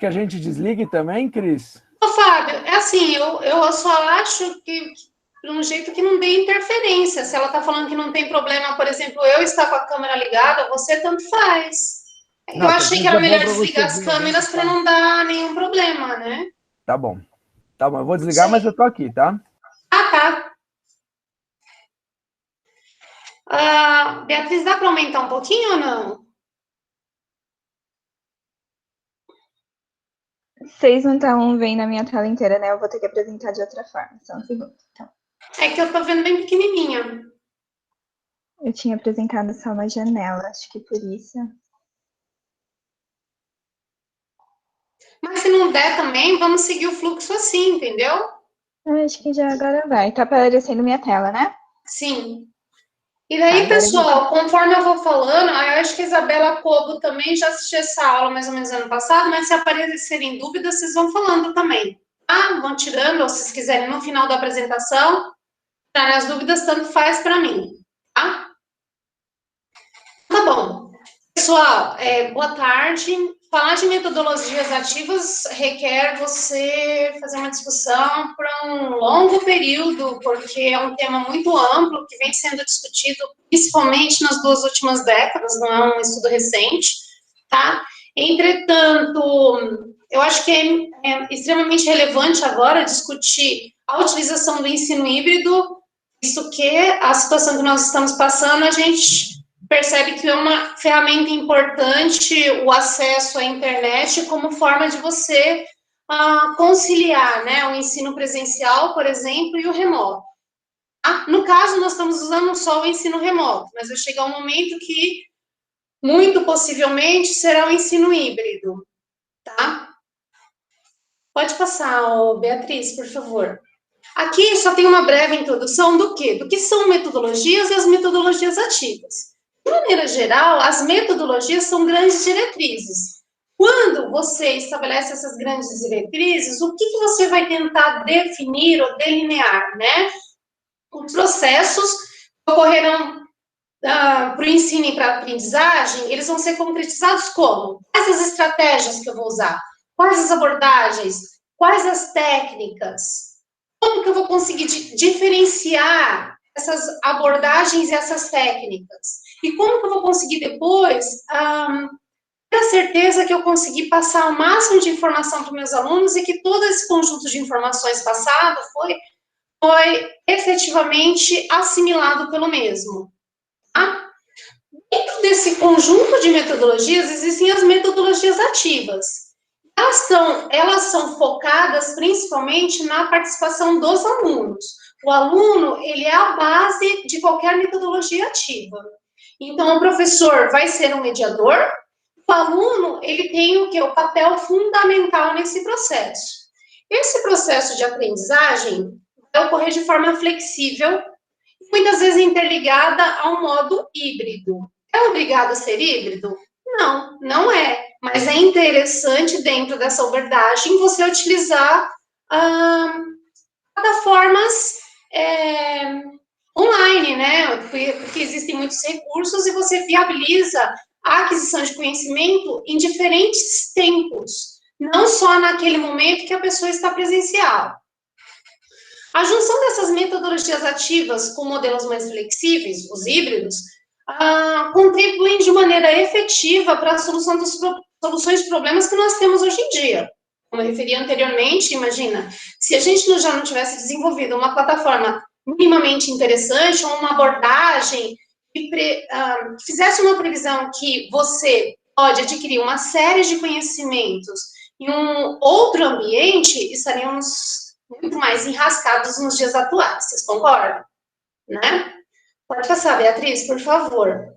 que a gente desligue também, Cris? Ô, Fábio, é assim, eu só acho que de um jeito que não dê interferência. Se ela está falando que não tem problema, por exemplo, eu estar com a câmera ligada, você tanto faz. Eu Não, que às achei que vezes era é bom melhor para você desligar as ver onde câmeras para está. não dar nenhum problema, né? Tá bom. Tá bom, eu vou Não desligar, mas eu sei. tô aqui, tá? Ah, tá. Beatriz, dá para aumentar um pouquinho ou não? Vocês não estão vendo a minha tela inteira, né? Eu vou ter que apresentar de outra forma. Só um segundo. Então, É que eu tô vendo bem pequenininha. eu tinha apresentado só uma janela, acho que por isso. Mas se não der também, vamos seguir o fluxo assim, entendeu? Eu acho que já agora vai. Tá aparecendo minha tela, né? Sim. E Tá, daí, agora eu vou. pessoal, conforme eu vou falando, eu acho que a Isabela Cobo também já assistiu essa aula mais ou menos ano passado, mas se aparecerem dúvidas, vocês vão falando também. Tá? Vão tirando, ou se vocês quiserem, no final da apresentação, tirarem as dúvidas, tanto faz para mim. Tá? Tá bom. Pessoal, boa tarde. Falar de metodologias ativas requer você fazer uma discussão por um longo período, porque é um tema muito amplo que vem sendo discutido principalmente nas 2 últimas décadas, não é um estudo recente, tá? Entretanto, eu acho que é extremamente relevante agora discutir a utilização do ensino híbrido, visto que a situação que nós estamos passando, a gente percebe que é uma ferramenta importante o acesso à internet como forma de você conciliar, né, o ensino presencial, por exemplo, e o remoto. No caso, nós estamos usando só o ensino remoto, mas vai chegar um momento que, muito possivelmente, será o ensino híbrido, tá? Pode passar, Beatriz, por favor. Aqui só tem uma breve introdução do quê? Do que são metodologias e as metodologias ativas. De maneira geral, as metodologias são grandes diretrizes. Quando você estabelece essas grandes diretrizes, o que você vai tentar definir ou delinear, né? Os processos que ocorrerão para o ensino e para a aprendizagem, eles vão ser concretizados como? Quais as estratégias que eu vou usar? Quais as abordagens? Quais as técnicas? Como que eu vou conseguir diferenciar essas abordagens e essas técnicas? E como que eu vou conseguir depois ter a certeza que eu consegui passar o máximo de informação para os meus alunos e que todo esse conjunto de informações passado foi efetivamente assimilado pelo mesmo? Tá? Dentro desse conjunto de metodologias, existem as metodologias ativas. Elas são focadas principalmente na participação dos alunos. O aluno, ele é a base de qualquer metodologia ativa. Então, o professor vai ser um mediador, o aluno, ele tem o que? O papel fundamental nesse processo. Esse processo de aprendizagem vai ocorrer de forma flexível, muitas vezes interligada a um modo híbrido. É obrigado a ser híbrido? Não, não é. Mas é interessante, dentro dessa abordagem, você utilizar plataformas online, né? Porque existem muitos recursos e você viabiliza a aquisição de conhecimento em diferentes tempos, não só naquele momento que a pessoa está presencial. A junção dessas metodologias ativas com modelos mais flexíveis, os híbridos, contribuem de maneira efetiva para a solução dos soluções de problemas que nós temos hoje em dia. Como eu referi anteriormente, imagina, se a gente já não tivesse desenvolvido uma plataforma minimamente interessante, ou uma abordagem que fizesse uma previsão que você pode adquirir uma série de conhecimentos em um outro ambiente, estaríamos muito mais enrascados nos dias atuais, vocês concordam? Né? Pode passar, Beatriz, por favor.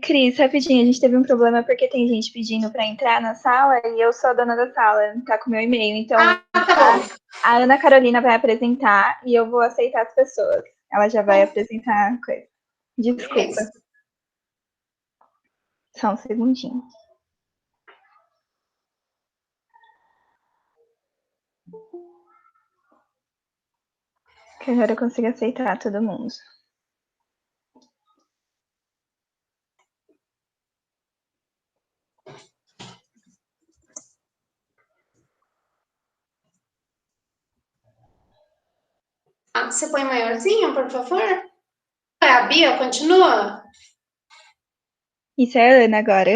Cris, rapidinho, a gente teve um problema porque tem gente pedindo para entrar na sala e eu sou a dona da sala, tá com meu e-mail. Então, Tá bom. a Ana Carolina vai apresentar e eu vou aceitar as pessoas. Ela já vai apresentar a coisa. Desculpa. Beleza. Só um segundinho. Que agora eu consigo aceitar todo mundo. Você põe maiorzinho, por favor? É, a Bia continua? Isso é a Ana agora.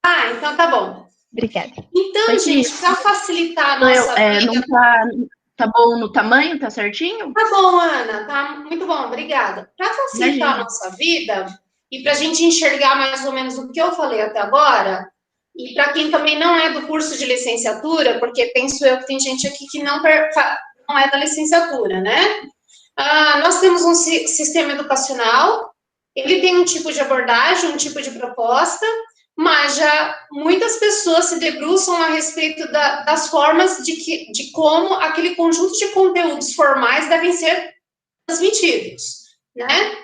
Ah, então tá bom. Obrigada. Então, Oi, gente, Cris. para facilitar a Sou eu. nossa Não vida... tá bom no tamanho? Tá certinho? Tá bom, Ana, tá muito bom, obrigada. Para facilitar a Imagina. nossa vida e para a gente enxergar mais ou menos o que eu falei até agora, e para quem também não é do curso de licenciatura, porque penso eu que tem gente aqui que não é da licenciatura, né? Nós temos um sistema educacional, ele tem um tipo de abordagem, um tipo de proposta, mas já muitas pessoas se debruçam a respeito das formas de como aquele conjunto de conteúdos formais devem ser transmitidos, né?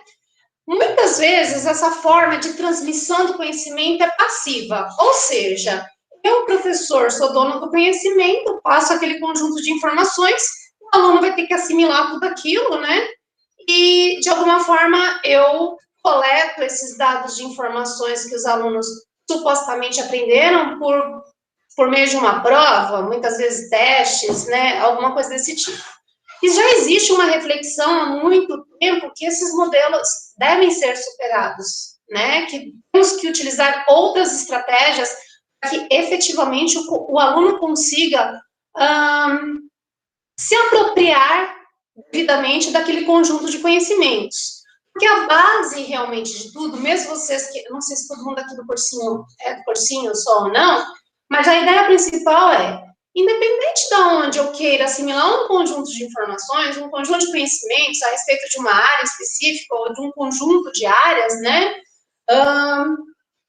Muitas vezes essa forma de transmissão do conhecimento é passiva, ou seja, eu, professor, sou dono do conhecimento, passo aquele conjunto de informações, o aluno vai ter que assimilar tudo aquilo, né? E, de alguma forma, eu coleto esses dados de informações que os alunos supostamente aprenderam por meio de uma prova, muitas vezes testes, né? Alguma coisa desse tipo. E já existe uma reflexão há muito tempo que esses modelos devem ser superados, né? Que temos que utilizar outras estratégias para que efetivamente o aluno consiga se apropriar devidamente daquele conjunto de conhecimentos. Porque a base realmente de tudo, mesmo vocês que, não sei se todo mundo aqui do cursinho é do cursinho só ou não, mas a ideia principal é, independente de onde eu queira assimilar um conjunto de informações, um conjunto de conhecimentos a respeito de uma área específica ou de um conjunto de áreas, né,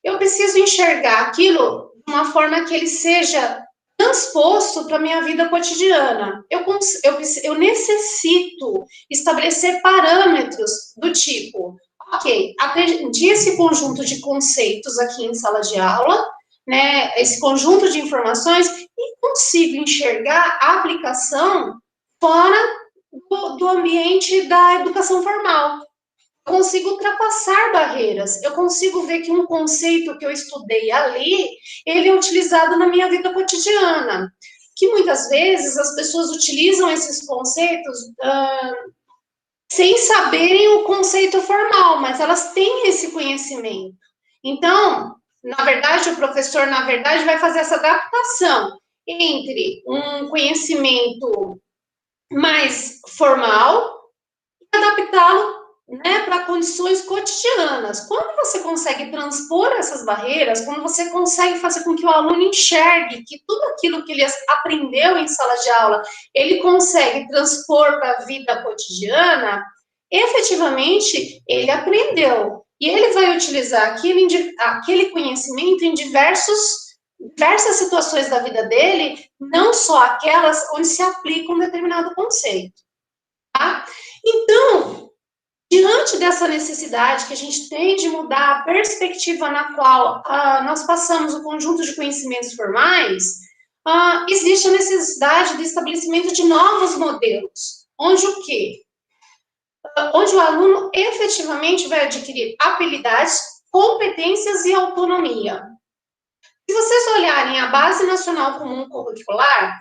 eu preciso enxergar aquilo de uma forma que ele seja transposto para a minha vida cotidiana. Eu necessito estabelecer parâmetros do tipo, ok, aprendi esse conjunto de conceitos aqui em sala de aula, né, esse conjunto de informações, e consigo enxergar a aplicação fora do ambiente da educação formal. Eu consigo ultrapassar barreiras, eu consigo ver que um conceito que eu estudei ali, ele é utilizado na minha vida cotidiana, que muitas vezes as pessoas utilizam esses conceitos sem saberem o conceito formal, mas elas têm esse conhecimento. Então, na verdade, o professor, vai fazer essa adaptação entre um conhecimento mais formal e adaptá-lo, né, para condições cotidianas. Quando você consegue transpor essas barreiras, quando você consegue fazer com que o aluno enxergue que tudo aquilo que ele aprendeu em sala de aula, ele consegue transpor para a vida cotidiana, efetivamente, ele aprendeu. E ele vai utilizar aquele conhecimento em diversas situações da vida dele, não só aquelas onde se aplica um determinado conceito. Tá? Então, diante dessa necessidade que a gente tem de mudar a perspectiva na qual nós passamos o conjunto de conhecimentos formais, existe a necessidade do estabelecimento de novos modelos, onde o quê? Onde o aluno efetivamente vai adquirir habilidades, competências e autonomia. Se vocês olharem a Base Nacional Comum Curricular,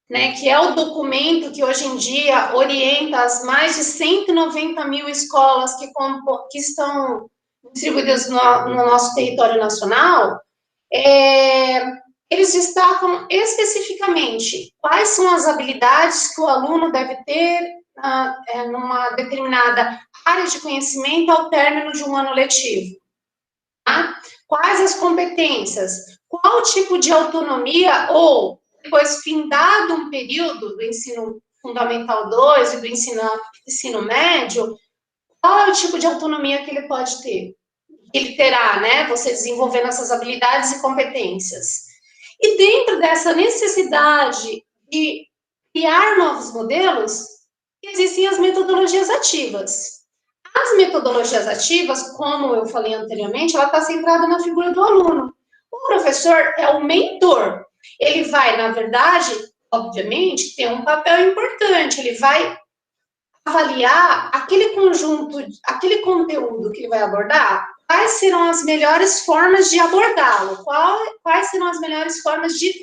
né, que é o documento que hoje em dia orienta as mais de 190 mil escolas que estão distribuídas no nosso território nacional, eles destacam especificamente quais são as habilidades que o aluno deve ter numa determinada área de conhecimento ao término de um ano letivo. Tá? Quais as competências? Qual tipo de autonomia ou, depois, findado um período do ensino fundamental 2 e do ensino médio, qual é o tipo de autonomia que ele pode ter? Ele terá, né, você desenvolvendo essas habilidades e competências. E dentro dessa necessidade de criar novos modelos, existem as metodologias ativas. As metodologias ativas, como eu falei anteriormente, ela está centrada na figura do aluno. O professor é o mentor. Ele vai, na verdade, obviamente, ter um papel importante. Ele vai avaliar aquele conjunto, aquele conteúdo que ele vai abordar, quais serão as melhores formas de abordá-lo, quais serão as melhores formas de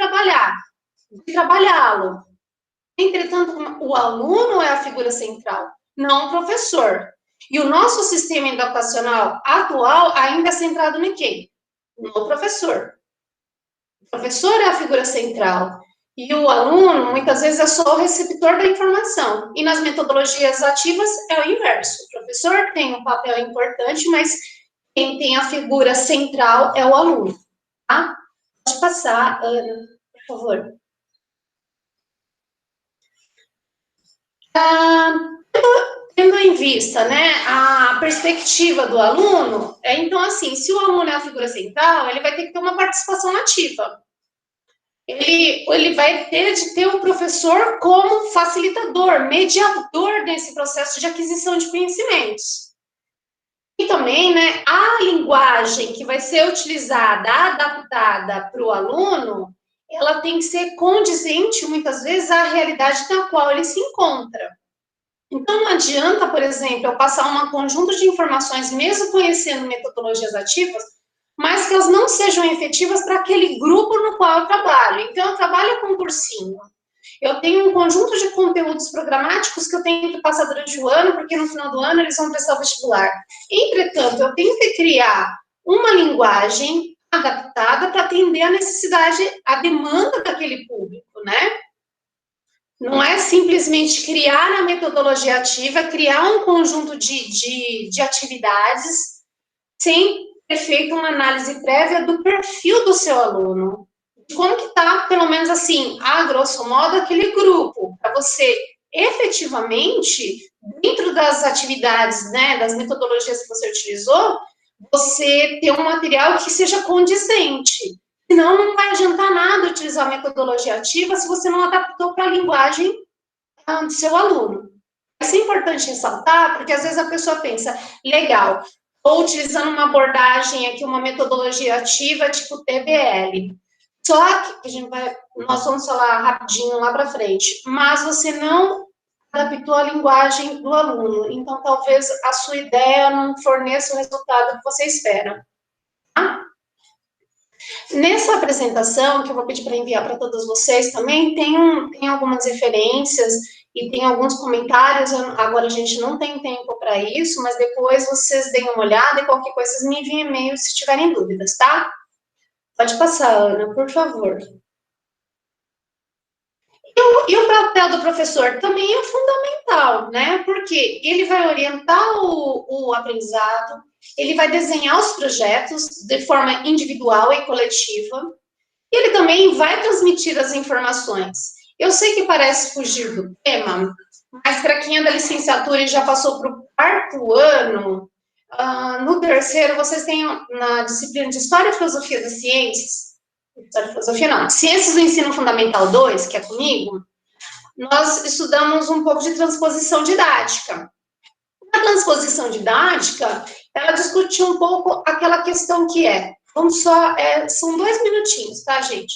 trabalhá-lo. Entretanto, o aluno é a figura central. não o professor. E o nosso sistema educacional atual ainda é centrado em quem? No professor. O professor é a figura central. E o aluno, muitas vezes, é só o receptor da informação. E nas metodologias ativas, é o inverso. O professor tem um papel importante, mas quem tem a figura central é o aluno. Tá? Pode passar, Ana, por favor. Tendo em vista, né, a perspectiva do aluno, então, assim, se o aluno é a figura central, ele vai ter que ter uma participação ativa. Ele vai ter de ter o professor como facilitador, mediador desse processo de aquisição de conhecimentos. E também, né, a linguagem que vai ser utilizada, adaptada para o aluno, ela tem que ser condizente, muitas vezes, à realidade na qual ele se encontra. Então, não adianta, por exemplo, eu passar um conjunto de informações, mesmo conhecendo metodologias ativas, mas que elas não sejam efetivas para aquele grupo no qual eu trabalho. Então, eu trabalho com um cursinho. Eu tenho um conjunto de conteúdos programáticos que eu tenho que passar durante o ano, porque no final do ano eles vão prestar o vestibular. Entretanto, eu tenho que criar uma linguagem adaptada para atender a necessidade, a demanda daquele público, né? Não é simplesmente criar a metodologia ativa, criar um conjunto de atividades sem ter feito uma análise prévia do perfil do seu aluno. De como que está, pelo menos assim, a grosso modo, aquele grupo, para você efetivamente, dentro das atividades, né, das metodologias que você utilizou, você ter um material que seja condizente. Senão, não vai adiantar nada utilizar a metodologia ativa se você não adaptou para a linguagem do seu aluno. Isso é importante ressaltar, porque às vezes a pessoa pensa, legal, estou utilizando uma abordagem aqui, uma metodologia ativa, tipo TBL. Só que nós vamos falar rapidinho lá para frente, mas você não adaptou a linguagem do aluno, então talvez a sua ideia não forneça o resultado que você espera. Tá? Nessa apresentação, que eu vou pedir para enviar para todos vocês também, tem algumas referências e tem alguns comentários. Agora a gente não tem tempo para isso, mas depois vocês deem uma olhada e qualquer coisa vocês me enviem e-mail se tiverem dúvidas, tá? Pode passar, Ana, por favor. E o papel do professor também é fundamental, né? Porque ele vai orientar o aprendizado, ele vai desenhar os projetos de forma individual e coletiva, e ele também vai transmitir as informações. Eu sei que parece fugir do tema, mas para quem é da licenciatura e já passou para o 4º ano, no 3º, vocês têm na disciplina de História e Filosofia das Ciências, História e Filosofia não, Ciências do Ensino Fundamental 2, que é comigo, nós estudamos um pouco de transposição didática. A transposição didática, ela discutiu um pouco aquela questão que são 2 minutinhos, tá, gente?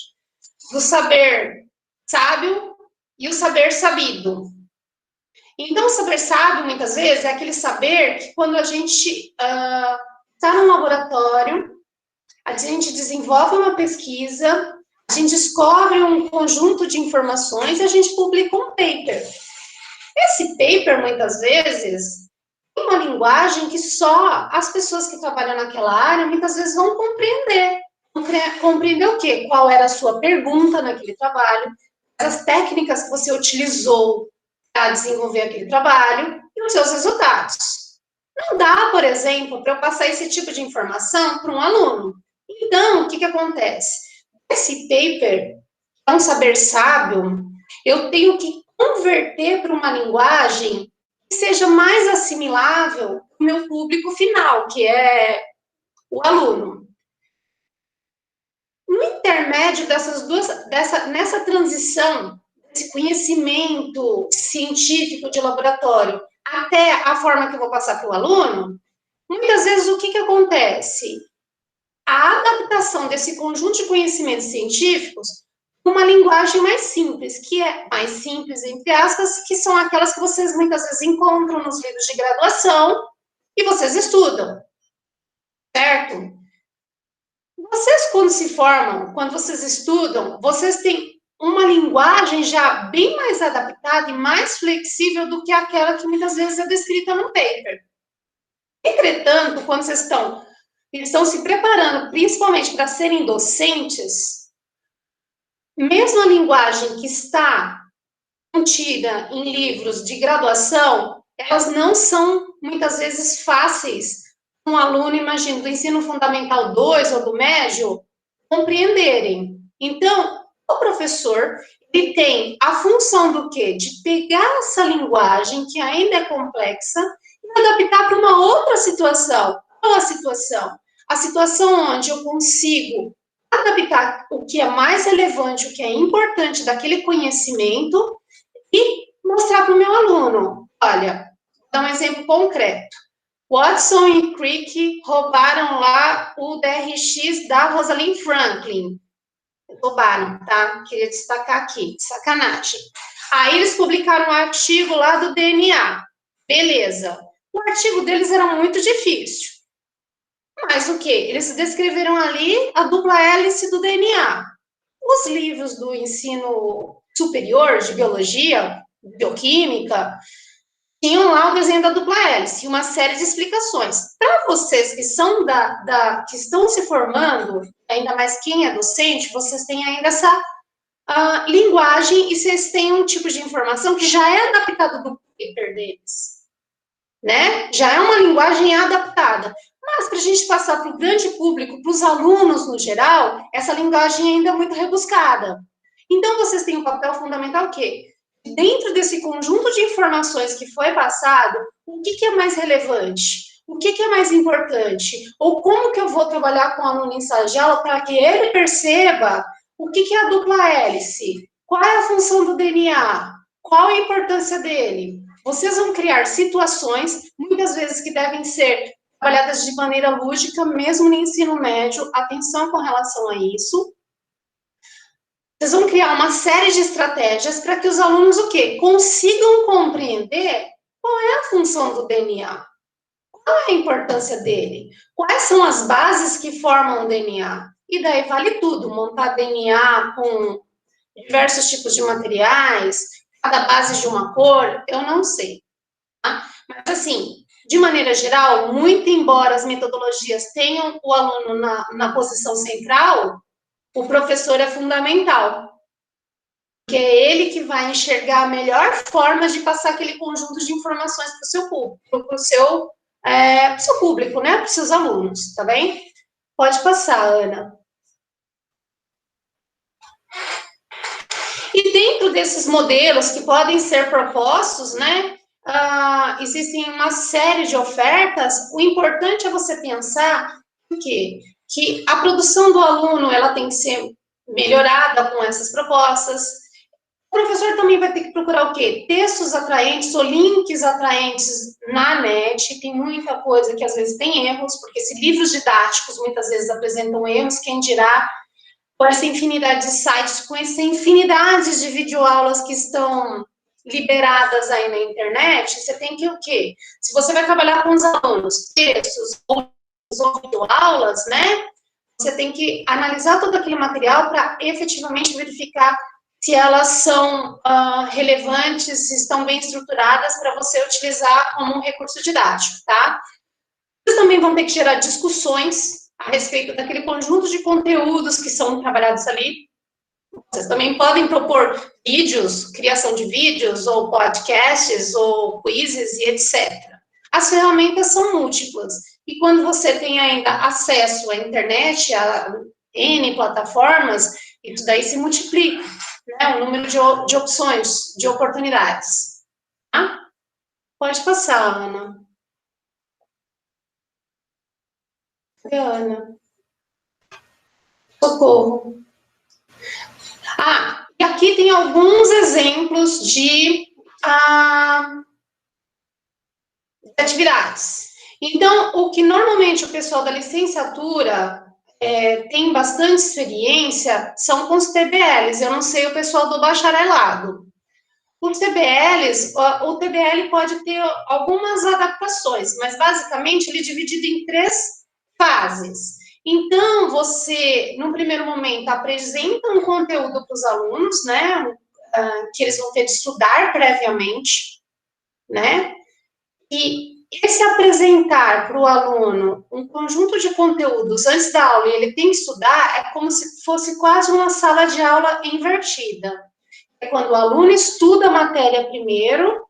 Do saber sábio e o saber sabido. Então, o saber sábio, muitas vezes, é aquele saber que quando a gente está no laboratório, a gente desenvolve uma pesquisa, a gente descobre um conjunto de informações e a gente publica um paper. Esse paper, muitas vezes, tem uma linguagem que só as pessoas que trabalham naquela área, muitas vezes, vão compreender. Compreender o quê? Qual era a sua pergunta naquele trabalho, as técnicas que você utilizou para desenvolver aquele trabalho e os seus resultados. Não dá, por exemplo, para eu passar esse tipo de informação para um aluno. Então, o que acontece? Esse paper é um saber sábio, eu tenho que converter para uma linguagem que seja mais assimilável para o meu público final, que é o aluno. No intermédio nessa transição, desse conhecimento científico de laboratório até a forma que eu vou passar para o aluno, muitas vezes o que acontece? A adaptação desse conjunto de conhecimentos científicos uma linguagem mais simples, que é mais simples, entre aspas, que são aquelas que vocês muitas vezes encontram nos livros de graduação e vocês estudam, certo? Vocês, quando se formam, quando vocês estudam, vocês têm uma linguagem já bem mais adaptada e mais flexível do que aquela que muitas vezes é descrita no paper. Entretanto, quando vocês estão se preparando, principalmente para serem docentes, mesmo a linguagem que está contida em livros de graduação, elas não são, muitas vezes, fáceis para um aluno, imagino, do ensino fundamental 2 ou do médio, compreenderem. Então, o professor, ele tem a função do quê? De pegar essa linguagem, que ainda é complexa, e adaptar para uma outra situação. Qual a situação? A situação onde eu consigo adaptar o que é mais relevante, o que é importante daquele conhecimento, e mostrar para o meu aluno. Olha, vou dar um exemplo concreto. Watson e Crick roubaram lá o DRX da Rosalind Franklin. Roubaram, tá? Queria destacar aqui, sacanagem. Aí eles publicaram um artigo lá do DNA. Beleza. O artigo deles era muito difícil. Mas o quê? Eles descreveram ali a dupla hélice do DNA. Os livros do ensino superior de biologia, bioquímica, tinham lá o desenho da dupla hélice, uma série de explicações. Para vocês que são que estão se formando, ainda mais quem é docente, vocês têm ainda essa linguagem e vocês têm um tipo de informação que já é adaptado do paper deles, né? Já é uma linguagem adaptada. Mas para a gente passar para o grande público, para os alunos no geral, essa linguagem ainda é muito rebuscada. Então, vocês têm um papel fundamental o quê? Dentro desse conjunto de informações que foi passado, o que é mais relevante? O que é mais importante? Ou como que eu vou trabalhar com o aluno em sala de aula para que ele perceba o que é a dupla hélice? Qual é a função do DNA? Qual a importância dele? Vocês vão criar situações, muitas vezes que devem ser trabalhadas de maneira lúdica, mesmo no ensino médio, atenção com relação a isso. Vocês vão criar uma série de estratégias para que os alunos o quê? Consigam compreender qual é a função do DNA, qual é a importância dele, quais são as bases que formam o DNA. E daí vale tudo, montar DNA com diversos tipos de materiais, cada base de uma cor, eu não sei. Tá? Mas assim, de maneira geral, muito embora as metodologias tenham o aluno na posição central, o professor é fundamental, porque é ele que vai enxergar a melhor forma de passar aquele conjunto de informações para o seu público, para o seu público, né? Para os seus alunos, tá bem? Pode passar, Ana. E dentro desses modelos que podem ser propostos, né? Existem uma série de ofertas. O importante é você pensar que a produção do aluno ela tem que ser melhorada com essas propostas. O professor também vai ter que procurar o quê? Textos atraentes ou links atraentes na net. Tem muita coisa que às vezes tem erros, porque se livros didáticos muitas vezes apresentam erros, quem dirá com essa infinidade de sites, com essa infinidade de videoaulas que estão liberadas aí na internet, você tem que o quê? Se você vai trabalhar com os alunos, textos ou videoaulas, né? Você tem que analisar todo aquele material para efetivamente verificar se elas são relevantes, se estão bem estruturadas para você utilizar como um recurso didático, tá? Vocês também vão ter que gerar discussões a respeito daquele conjunto de conteúdos que são trabalhados ali. Vocês também podem propor vídeos, criação de vídeos, ou podcasts, ou quizzes e etc. As ferramentas são múltiplas. E quando você tem ainda acesso à internet, a N plataformas, isso daí se multiplica, né? O número de opções, de oportunidades. Tá? Pode passar, Ana. Ana. Socorro. E aqui tem alguns exemplos de atividades. Então, o que normalmente o pessoal da licenciatura tem bastante experiência são com os TBLs. Eu não sei o pessoal do bacharelado. Os TBLs, o TBL pode ter algumas adaptações, mas basicamente ele é dividido em 3 fases. Então, você, num primeiro momento, apresenta um conteúdo para os alunos, né, que eles vão ter de estudar previamente, né, e esse apresentar para o aluno um conjunto de conteúdos antes da aula e ele tem que estudar, é como se fosse quase uma sala de aula invertida. É quando o aluno estuda a matéria primeiro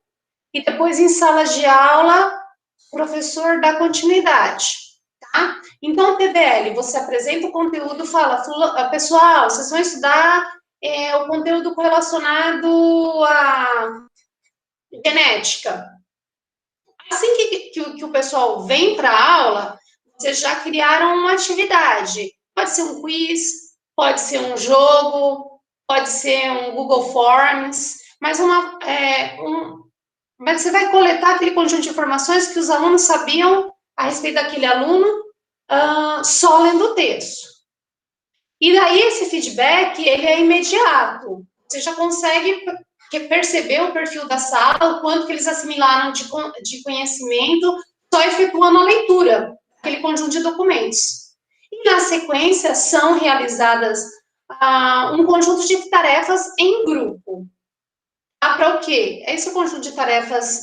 e depois, em sala de aula, o professor dá continuidade, tá? Então, o TBL, você apresenta o conteúdo, fala, pessoal, vocês vão estudar o conteúdo correlacionado à genética. Assim que o pessoal vem para a aula, vocês já criaram uma atividade. Pode ser um quiz, pode ser um jogo, pode ser um Google Forms, mas mas você vai coletar aquele conjunto de informações que os alunos sabiam a respeito daquele aluno só lendo o texto. E daí esse feedback, ele é imediato. Você já consegue perceber o perfil da sala, o quanto que eles assimilaram de conhecimento, só efetuando a leitura, aquele conjunto de documentos. E, na sequência, são realizadas um conjunto de tarefas em grupo. Para o quê? Esse conjunto de tarefas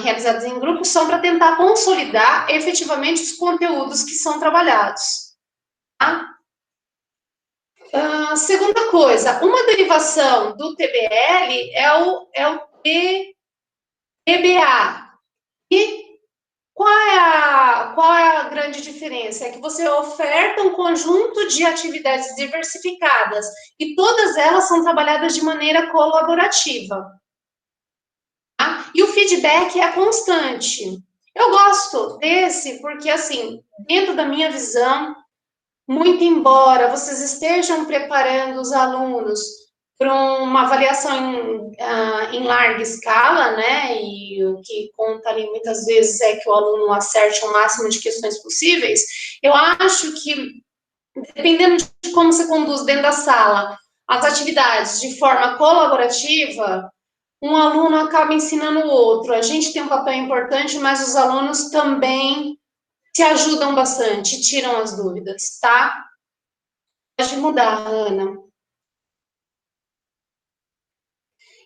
realizadas em grupo são para tentar consolidar efetivamente os conteúdos que são trabalhados. Tá? Segunda coisa, uma derivação do TBL é o TBA. E qual é a grande diferença? É que você oferta um conjunto de atividades diversificadas e todas elas são trabalhadas de maneira colaborativa. Tá? E o feedback é constante. Eu gosto desse porque, assim, dentro da minha visão, muito embora vocês estejam preparando os alunos para uma avaliação em larga escala, né, e o que conta ali muitas vezes é que o aluno acerte o máximo de questões possíveis, eu acho que, dependendo de como você conduz dentro da sala as atividades de forma colaborativa, um aluno acaba ensinando o outro. A gente tem um papel importante, mas os alunos também se ajudam bastante, tiram as dúvidas, tá? Pode mudar, Ana.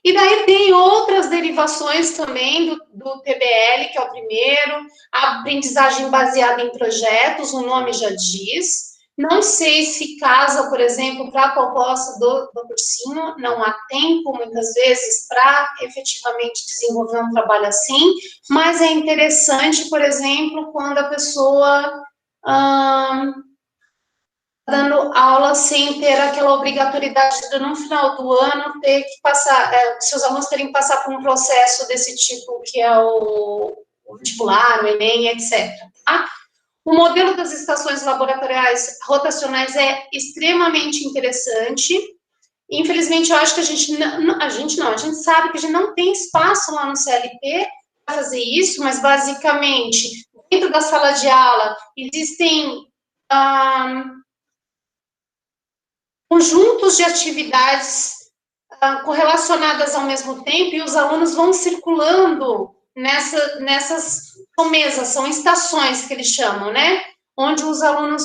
E daí tem outras derivações também do TBL, que é o primeiro, a aprendizagem baseada em projetos, o nome já diz. Não sei se casa, por exemplo, para a proposta do cursinho, não há tempo, muitas vezes, para efetivamente desenvolver um trabalho assim, mas é interessante, por exemplo, quando a pessoa dando aula sem ter aquela obrigatoriedade de, no final do ano, ter que passar, seus alunos terem que passar por um processo desse tipo, que é o vestibular, o Enem, etc. Tá? O modelo das estações laboratoriais rotacionais é extremamente interessante. Infelizmente, eu acho que a gente sabe que a gente não tem espaço lá no CLP para fazer isso, mas basicamente, dentro da sala de aula, existem conjuntos de atividades correlacionadas ao mesmo tempo e os alunos vão circulando nessas mesas, são estações que eles chamam, né? Onde os alunos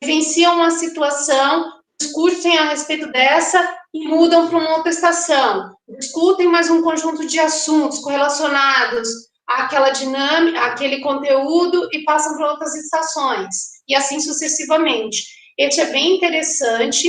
vivenciam uma situação, discutem a respeito dessa e mudam para uma outra estação. Discutem mais um conjunto de assuntos correlacionados àquela dinâmica, àquele conteúdo e passam para outras estações. E assim sucessivamente. Esse é bem interessante,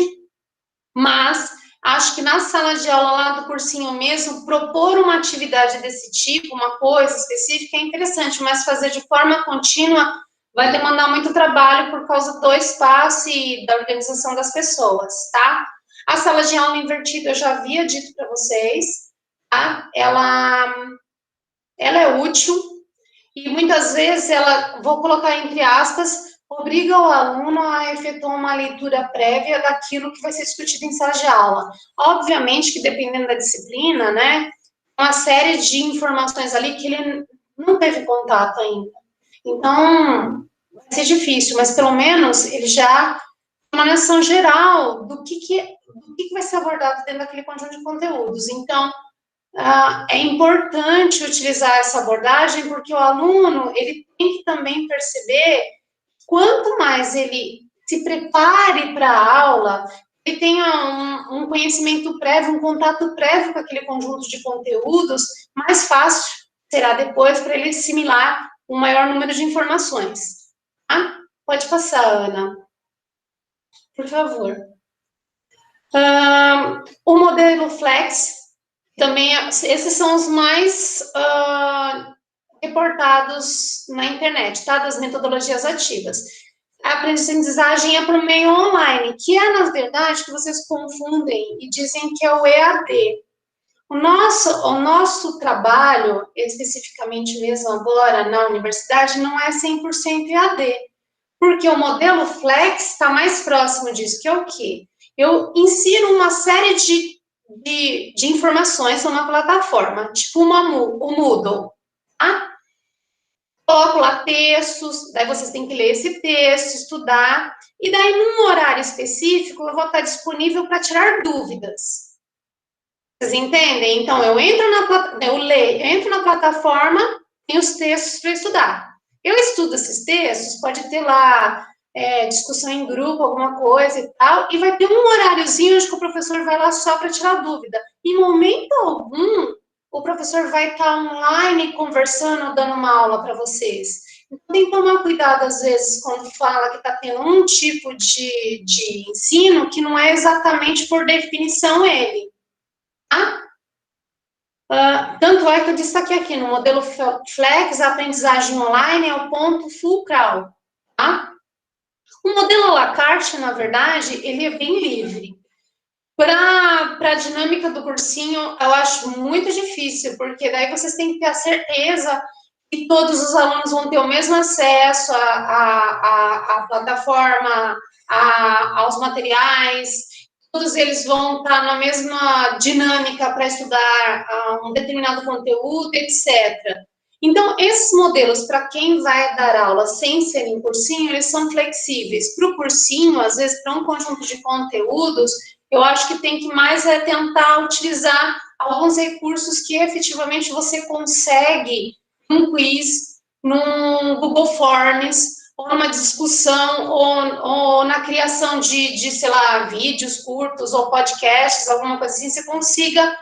mas acho que na sala de aula lá do cursinho mesmo, propor uma atividade desse tipo, uma coisa específica, é interessante, mas fazer de forma contínua vai demandar muito trabalho por causa do espaço e da organização das pessoas, tá? A sala de aula invertida eu já havia dito para vocês, tá? Ela é útil e muitas vezes ela, vou colocar entre aspas, obriga o aluno a efetuar uma leitura prévia daquilo que vai ser discutido em sala de aula. Obviamente que, dependendo da disciplina, né, uma série de informações ali que ele não teve contato ainda. Então, vai ser difícil, mas pelo menos ele já tem uma noção geral do que vai ser abordado dentro daquele conjunto de conteúdos. Então, é importante utilizar essa abordagem, porque o aluno, ele tem que também perceber quanto mais ele se prepare para a aula, ele tenha um conhecimento prévio, um contato prévio com aquele conjunto de conteúdos, mais fácil será depois para ele assimilar um maior número de informações. Tá? Pode passar, Ana. Por favor. O modelo Flex, também, esses são os mais reportados na internet, tá? Das metodologias ativas. A aprendizagem é para o meio online, que é, na verdade, que vocês confundem e dizem que é o EAD. O nosso trabalho, especificamente mesmo agora na universidade, não é 100% EAD, porque o modelo Flex está mais próximo disso, que é o quê? Eu insiro uma série de informações numa plataforma, tipo o Moodle, tá? Coloco lá textos, daí vocês têm que ler esse texto, estudar, e daí num horário específico eu vou estar disponível para tirar dúvidas. Vocês entendem? Então eu entro na plataforma, tenho os textos para estudar. Eu estudo esses textos, pode ter lá discussão em grupo, alguma coisa e tal, e vai ter um horáriozinho onde o professor vai lá só para tirar dúvida. Em momento algum, o professor vai estar online conversando, dando uma aula para vocês. Então, tem que tomar cuidado, às vezes, quando fala que está tendo um tipo de ensino que não é exatamente por definição ele. Tá? Tanto é que eu destaquei aqui, no modelo Flex, a aprendizagem online é o ponto fulcral. Tá? O modelo à la carte, na verdade, ele é bem livre. Para a dinâmica do cursinho, eu acho muito difícil, porque daí vocês têm que ter a certeza que todos os alunos vão ter o mesmo acesso à plataforma, aos materiais, todos eles vão estar na mesma dinâmica para estudar um determinado conteúdo, etc. Então, esses modelos, para quem vai dar aula sem ser em cursinho, eles são flexíveis. Para o cursinho, às vezes, para um conjunto de conteúdos, eu acho que tem que mais tentar utilizar alguns recursos que efetivamente você consegue num quiz, num Google Forms, ou numa discussão, ou na criação de, sei lá, vídeos curtos ou podcasts, alguma coisa assim, você consiga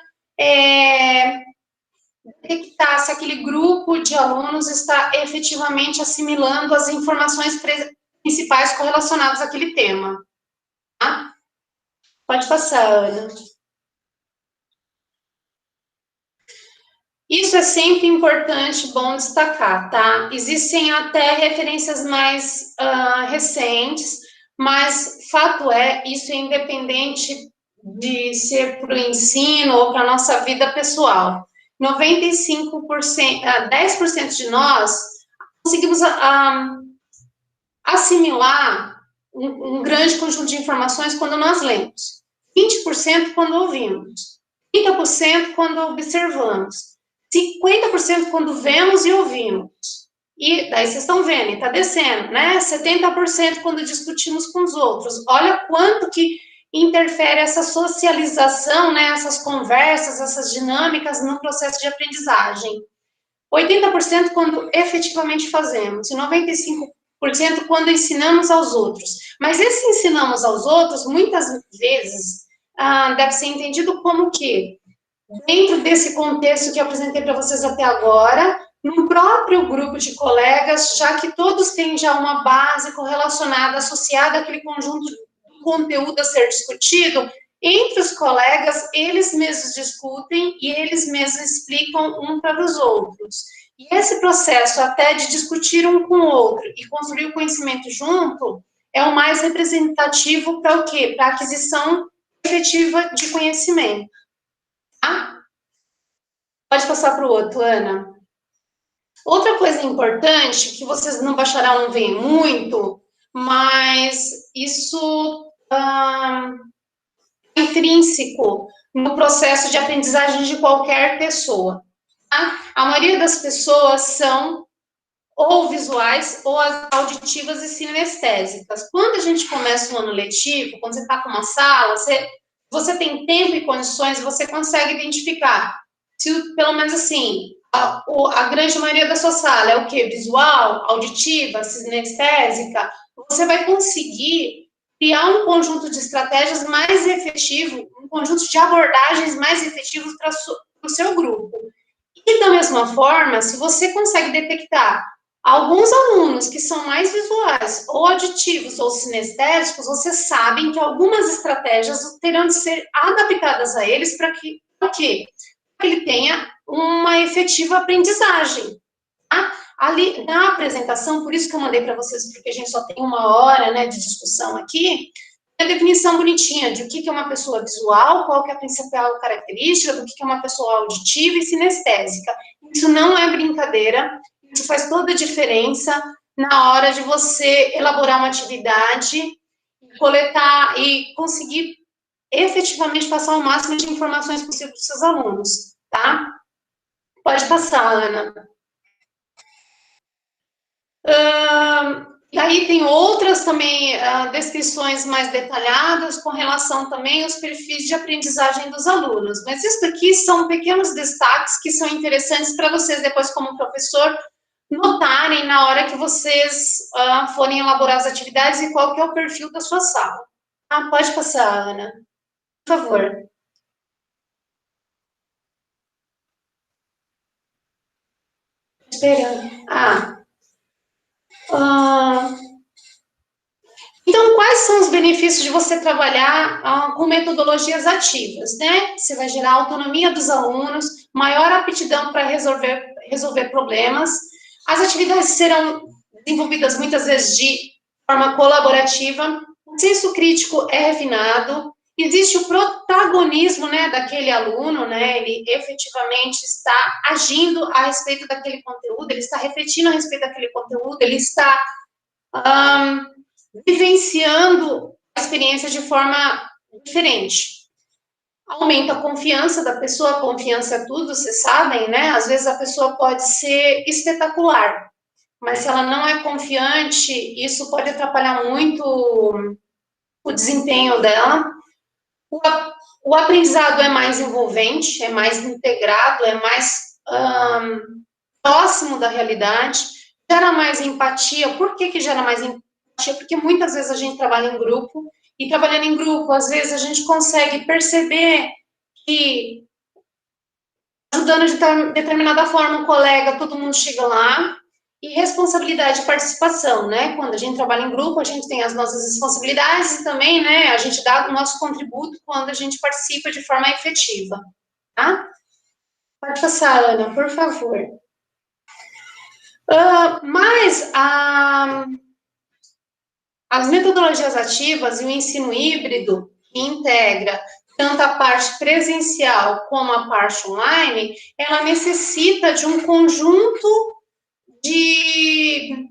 detectar se aquele grupo de alunos está efetivamente assimilando as informações principais correlacionadas àquele tema. Tá? Pode passar, Ana. Isso é sempre importante, bom destacar, tá? Existem até referências mais recentes, mas fato é, isso é independente de ser para o ensino ou para a nossa vida pessoal. 95%, 10% de nós conseguimos assimilar um grande conjunto de informações quando nós lemos. 20% quando ouvimos. 30% quando observamos. 50% quando vemos e ouvimos. E daí vocês estão vendo, está descendo, né? 70% quando discutimos com os outros. Olha quanto que interfere essa socialização, né? Essas conversas, essas dinâmicas no processo de aprendizagem. 80% quando efetivamente fazemos. E 95% quando ensinamos aos outros. Mas esse ensinamos aos outros, muitas vezes, deve ser entendido como que, dentro desse contexto que eu apresentei para vocês até agora, no próprio grupo de colegas, já que todos têm já uma base correlacionada, associada àquele conjunto de conteúdo a ser discutido, entre os colegas, eles mesmos discutem e eles mesmos explicam um para os outros. E esse processo até de discutir um com o outro e construir o conhecimento junto é o mais representativo para o quê? Para a aquisição efetiva de conhecimento. Tá? Pode passar para o outro, Ana. Outra coisa importante, que vocês no bacharel não veem muito, mas isso é intrínseco no processo de aprendizagem de qualquer pessoa. Tá? A maioria das pessoas são ou visuais ou auditivas e sinestésicas. Quando a gente começa um ano letivo, quando você está com uma sala, você tem tempo e condições, você consegue identificar se, pelo menos assim, a grande maioria da sua sala é o quê? Visual, auditiva, sinestésica? você vai conseguir criar um conjunto de estratégias mais efetivo, um conjunto de abordagens mais efetivos para o seu grupo. E, da mesma forma, se você consegue detectar alguns alunos que são mais visuais, ou auditivos, ou sinestésicos, você sabe que algumas estratégias terão de ser adaptadas a eles para que ele tenha uma efetiva aprendizagem. Tá? Ali, na apresentação, por isso que eu mandei para vocês, porque a gente só tem 1 hora, né, de discussão aqui, a definição bonitinha de o que é uma pessoa visual, qual que é a principal característica, do que é uma pessoa auditiva e sinestésica. Isso não é brincadeira, isso faz toda a diferença na hora de você elaborar uma atividade, coletar e conseguir efetivamente passar o máximo de informações possível para os seus alunos, tá? Pode passar, Ana. E aí tem outras também descrições mais detalhadas com relação também aos perfis de aprendizagem dos alunos. Mas isso aqui são pequenos destaques que são interessantes para vocês depois, como professor, notarem na hora que vocês forem elaborar as atividades e qual que é o perfil da sua sala. Pode passar, Ana, por favor. Esperando. Então, quais são os benefícios de você trabalhar com metodologias ativas, né? Você vai gerar autonomia dos alunos, maior aptidão para resolver problemas. As atividades serão desenvolvidas muitas vezes de forma colaborativa, o senso crítico é refinado, existe o protagonismo, né, daquele aluno, né? Ele efetivamente está agindo a respeito daquele conteúdo, ele está refletindo a respeito daquele conteúdo, ele está vivenciando a experiência de forma diferente. Aumenta a confiança da pessoa, a confiança é tudo, vocês sabem, né? Às vezes a pessoa pode ser espetacular, mas se ela não é confiante, isso pode atrapalhar muito o desempenho dela. O aprendizado é mais envolvente, é mais integrado, é mais próximo da realidade, gera mais empatia. Por que gera mais empatia? Porque muitas vezes a gente trabalha em grupo, e trabalhando em grupo, às vezes a gente consegue perceber que, ajudando de determinada forma o colega, todo mundo chega lá, e responsabilidade e participação, né? Quando a gente trabalha em grupo, a gente tem as nossas responsabilidades e também, né, a gente dá o nosso contributo quando a gente participa de forma efetiva, tá? Pode passar, Ana, por favor. Mas as metodologias ativas e o ensino híbrido, que integra tanto a parte presencial como a parte online, ela necessita de um conjunto de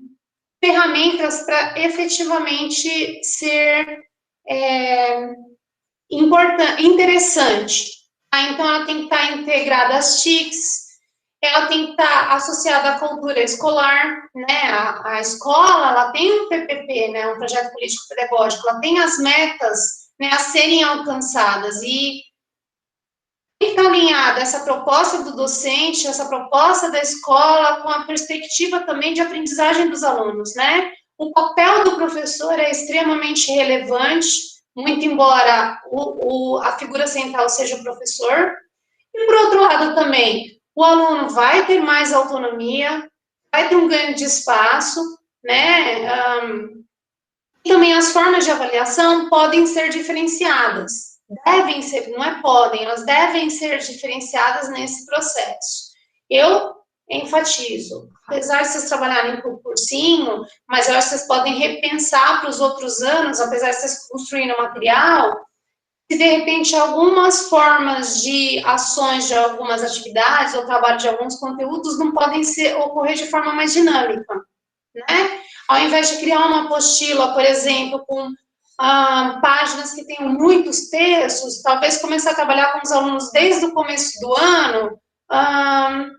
ferramentas para efetivamente ser interessante. Tá? Então, ela tem que estar integrada às TICs, ela tem que estar associada à cultura escolar, né? A escola, ela tem um PPP, né? Um projeto político-pedagógico, ela tem as metas, né, a serem alcançadas, e tem que estar alinhada essa proposta do docente, essa proposta da escola, com a perspectiva também de aprendizagem dos alunos, né? O papel do professor é extremamente relevante, muito embora a figura central seja o professor, e por outro lado também, o aluno vai ter mais autonomia, vai ter um ganho de espaço, né? E também as formas de avaliação podem ser diferenciadas. Devem ser, não é podem, elas devem ser diferenciadas nesse processo. Eu enfatizo, apesar de vocês trabalharem por cursinho, mas eu acho que vocês podem repensar para os outros anos, apesar de vocês construírem o material, se de repente algumas formas de ações de algumas atividades ou trabalho de alguns conteúdos não podem ocorrer de forma mais dinâmica, né? Ao invés de criar uma apostila, por exemplo, com páginas que tenham muitos textos, talvez começar a trabalhar com os alunos desde o começo do ano,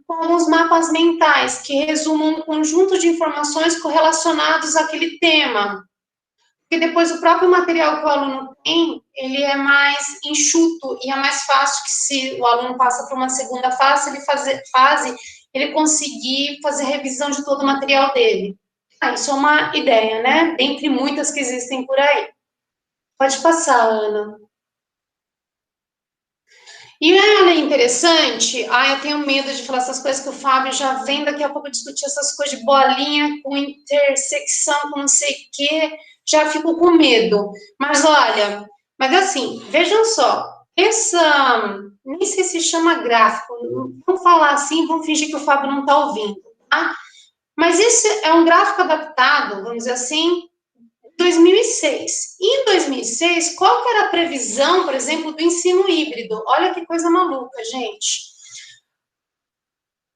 com alguns mapas mentais que resumam um conjunto de informações correlacionados àquele tema. Porque depois o próprio material que o aluno tem, ele é mais enxuto e é mais fácil que, se o aluno passa para uma segunda fase, ele conseguir fazer revisão de todo o material dele. Isso é uma ideia, né? Dentre muitas que existem por aí. Pode passar, Ana. E é interessante, eu tenho medo de falar essas coisas que o Fábio já vem daqui a pouco discutir essas coisas de bolinha com intersecção, com não sei o quê, já fico com medo. Mas olha, mas assim, vejam só, nem sei se chama gráfico, vamos falar assim, vamos fingir que o Fábio não está ouvindo, tá? Mas esse é um gráfico adaptado, vamos dizer assim, 2006. E em 2006, qual que era a previsão, por exemplo, do ensino híbrido? Olha que coisa maluca, gente.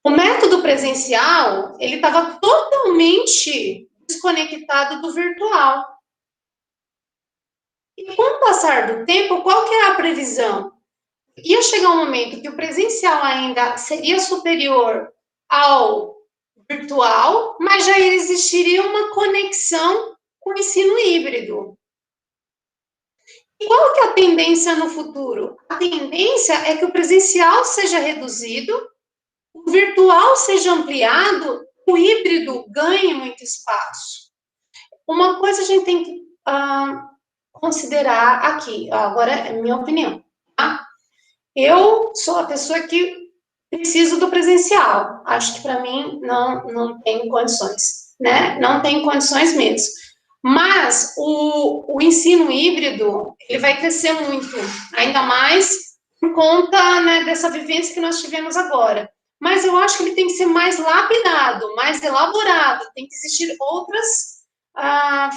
O método presencial, ele estava totalmente desconectado do virtual. E com o passar do tempo, qual que era a previsão? Ia chegar um momento que o presencial ainda seria superior ao virtual, mas já existiria uma conexão com o ensino híbrido. E qual que é a tendência no futuro? A tendência é que o presencial seja reduzido, o virtual seja ampliado, o híbrido ganhe muito espaço. Uma coisa a gente tem que considerar aqui, agora é minha opinião, tá? Eu sou a pessoa que preciso do presencial, acho que para mim não tem condições, né? Não tem condições mesmo. Mas o ensino híbrido, ele vai crescer muito, ainda mais por conta, né, dessa vivência que nós tivemos agora. Mas eu acho que ele tem que ser mais lapidado, mais elaborado, tem que existir outras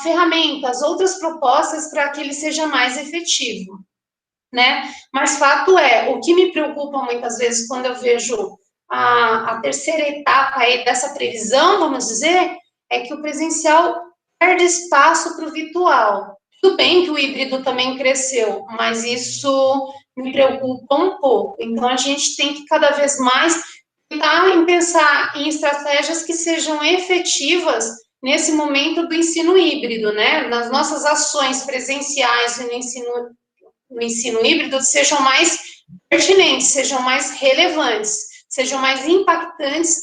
ferramentas, outras propostas para que ele seja mais efetivo, né? Mas fato é, o que me preocupa muitas vezes quando eu vejo a terceira etapa aí dessa previsão, vamos dizer, é que o presencial perde espaço para o virtual. Tudo bem que o híbrido também cresceu, mas isso me preocupa um pouco. Então, a gente tem que cada vez mais tentar pensar em estratégias que sejam efetivas nesse momento do ensino híbrido, né? Nas nossas ações presenciais e no ensino híbrido sejam mais pertinentes, sejam mais relevantes, sejam mais impactantes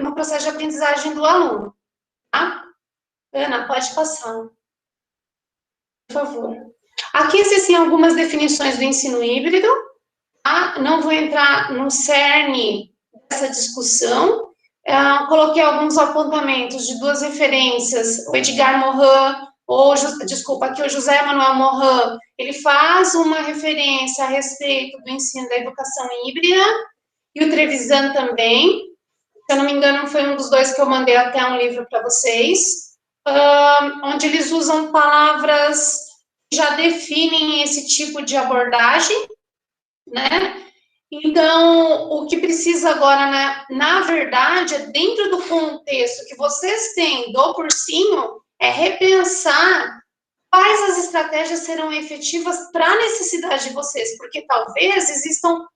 no processo de aprendizagem do aluno. Tá? Ana, pode passar. Por favor. Aqui existem algumas definições do ensino híbrido. Tá? Não vou entrar no cerne dessa discussão. Coloquei alguns apontamentos de duas referências. O Edgar Morin, desculpa, aqui o José Manuel Morin, ele faz uma referência a respeito do ensino da educação híbrida, e o Trevisan também. Se eu não me engano, foi um dos dois que eu mandei até um livro para vocês, onde eles usam palavras que já definem esse tipo de abordagem, né? Então, o que precisa agora, né, na verdade, dentro do contexto que vocês têm do cursinho, é repensar quais as estratégias serão efetivas para a necessidade de vocês, porque talvez existam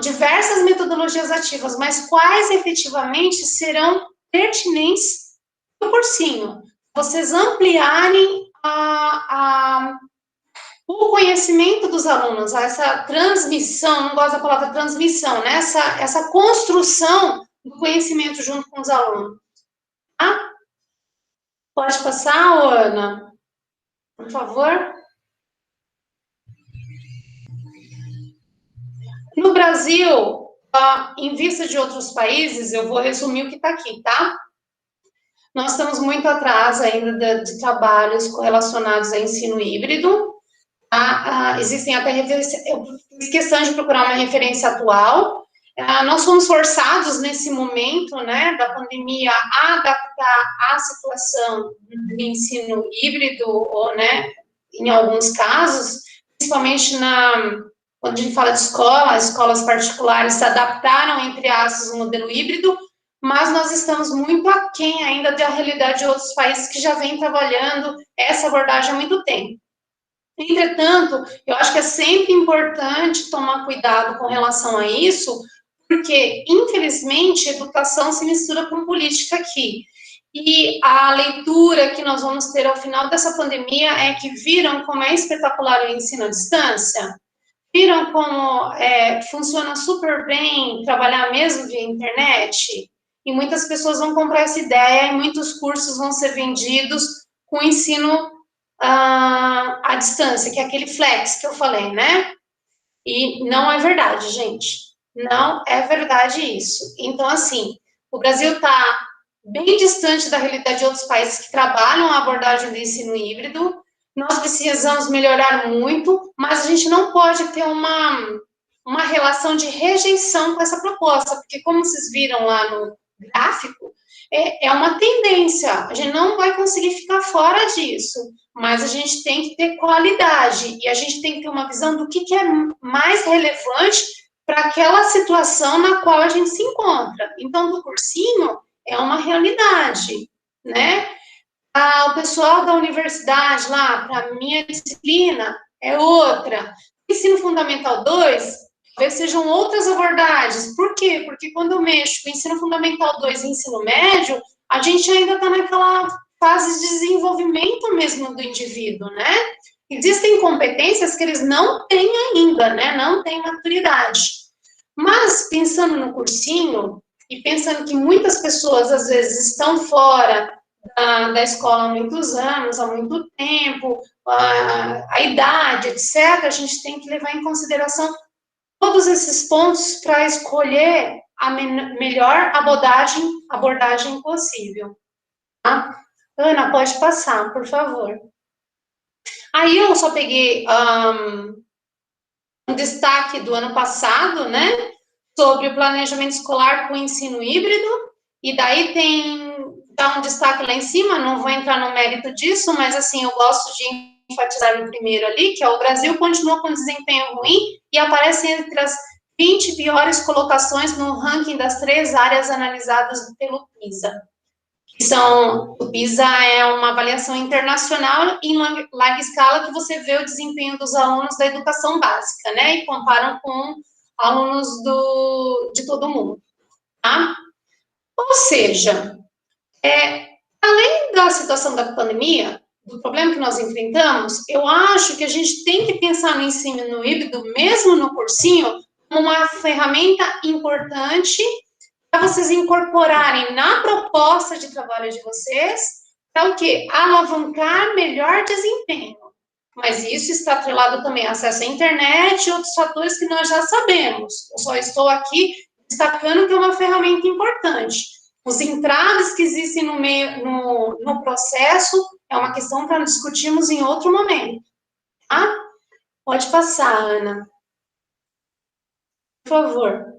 diversas metodologias ativas, mas quais efetivamente serão pertinentes no cursinho? Vocês ampliarem o conhecimento dos alunos, essa transmissão, não gosto da palavra transmissão, né? Essa construção do conhecimento junto com os alunos. Tá? Pode passar, Ana? Por favor. No Brasil, em vista de outros países, eu vou resumir o que está aqui, tá? Nós estamos muito atrás ainda de trabalhos correlacionados a ensino híbrido. Existem até referências, eu fiz questão de procurar uma referência atual. Nós fomos forçados nesse momento, né, da pandemia, a adaptar a situação do ensino híbrido, ou, né, em alguns casos, principalmente quando a gente fala de escolas particulares se adaptaram, entre aspas, o modelo híbrido, mas nós estamos muito aquém ainda da realidade de outros países que já vêm trabalhando essa abordagem há muito tempo. Entretanto, eu acho que é sempre importante tomar cuidado com relação a isso, porque, infelizmente, educação se mistura com política aqui. E a leitura que nós vamos ter ao final dessa pandemia é que viram como é espetacular o ensino à distância? Viram como funciona super bem trabalhar mesmo via internet? e muitas pessoas vão comprar essa ideia, e muitos cursos vão ser vendidos com ensino à distância, que é aquele flex que eu falei, né? E não é verdade, gente. Não é verdade isso. Então, assim, o Brasil está bem distante da realidade de outros países que trabalham a abordagem do ensino híbrido. Nós precisamos melhorar muito, mas a gente não pode ter uma relação de rejeição com essa proposta, porque como vocês viram lá no gráfico, é uma tendência, a gente não vai conseguir ficar fora disso, mas a gente tem que ter qualidade, e a gente tem que ter uma visão do que é mais relevante para aquela situação na qual a gente se encontra. Então, do cursinho é uma realidade, né? O pessoal da universidade lá, para a minha disciplina, é outra. Ensino Fundamental 2, talvez sejam outras abordagens. Por quê? Porque quando eu mexo com ensino fundamental 2 e ensino médio, a gente ainda está naquela fase de desenvolvimento mesmo do indivíduo, né? Existem competências que eles não têm ainda, né? Não têm maturidade. Mas, pensando no cursinho, e pensando que muitas pessoas, às vezes, estão fora da escola há muitos anos, há muito tempo, a idade, etc., a gente tem que levar em consideração todos esses pontos para escolher a melhor abordagem possível. Tá? Ana, pode passar, por favor. Aí eu só peguei um destaque do ano passado, né, sobre o planejamento escolar com ensino híbrido, e daí dá um destaque lá em cima, não vou entrar no mérito disso, mas assim, eu gosto de enfatizar no primeiro ali, que é o Brasil continua com desempenho ruim e aparece entre as 20 piores colocações no ranking das 3 áreas analisadas pelo PISA. O PISA é uma avaliação internacional em larga escala que você vê o desempenho dos alunos da educação básica, né, e comparam com alunos de todo mundo, tá? Ou seja, além da situação da pandemia, do problema que nós enfrentamos, eu acho que a gente tem que pensar no ensino híbrido, mesmo no cursinho, como uma ferramenta importante para vocês incorporarem na proposta de trabalho de vocês, para o quê? Alavancar melhor desempenho. Mas isso está atrelado também a acesso à internet e outros fatores que nós já sabemos. Eu só estou aqui destacando que é uma ferramenta importante. Os entraves que existem no processo é uma questão para discutirmos em outro momento. Tá? Pode passar, Ana. Por favor.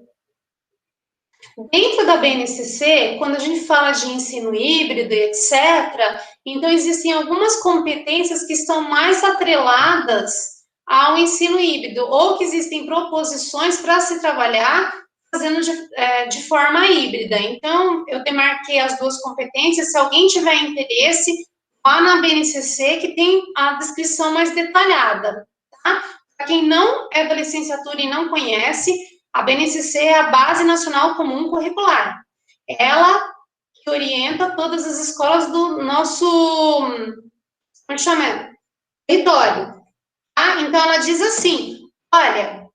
Dentro da BNCC, quando a gente fala de ensino híbrido e etc., então existem algumas competências que estão mais atreladas ao ensino híbrido, ou que existem proposições para se trabalhar fazendo de forma híbrida. Então, eu demarquei as 2 competências, se alguém tiver interesse, vá na BNCC, que tem a descrição mais detalhada, tá? Para quem não é da licenciatura e não conhece, a BNCC é a Base Nacional Comum Curricular. Ela que orienta todas as escolas do nosso, como chama? Território. Tá? Então, ela diz assim, olha,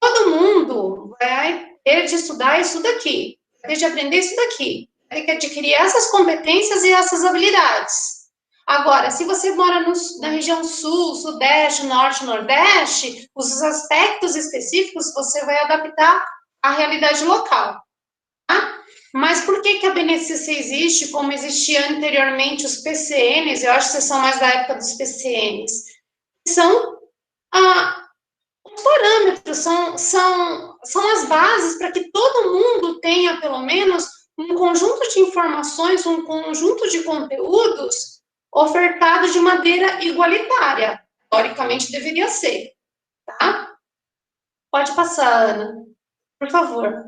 todo mundo vai ter de estudar isso daqui, vai ter de aprender isso daqui, vai ter que adquirir essas competências e essas habilidades. Agora, se você mora na região sul, sudeste, norte, nordeste, os aspectos específicos você vai adaptar à realidade local, tá? Mas por que a BNCC existe, como existia anteriormente os PCNs? Eu acho que vocês são mais da época dos PCNs. São os parâmetros, são as bases para que todo mundo tenha, pelo menos, um conjunto de informações, um conjunto de conteúdos ofertado de maneira igualitária. Teoricamente, deveria ser, tá? Pode passar, Ana, por favor.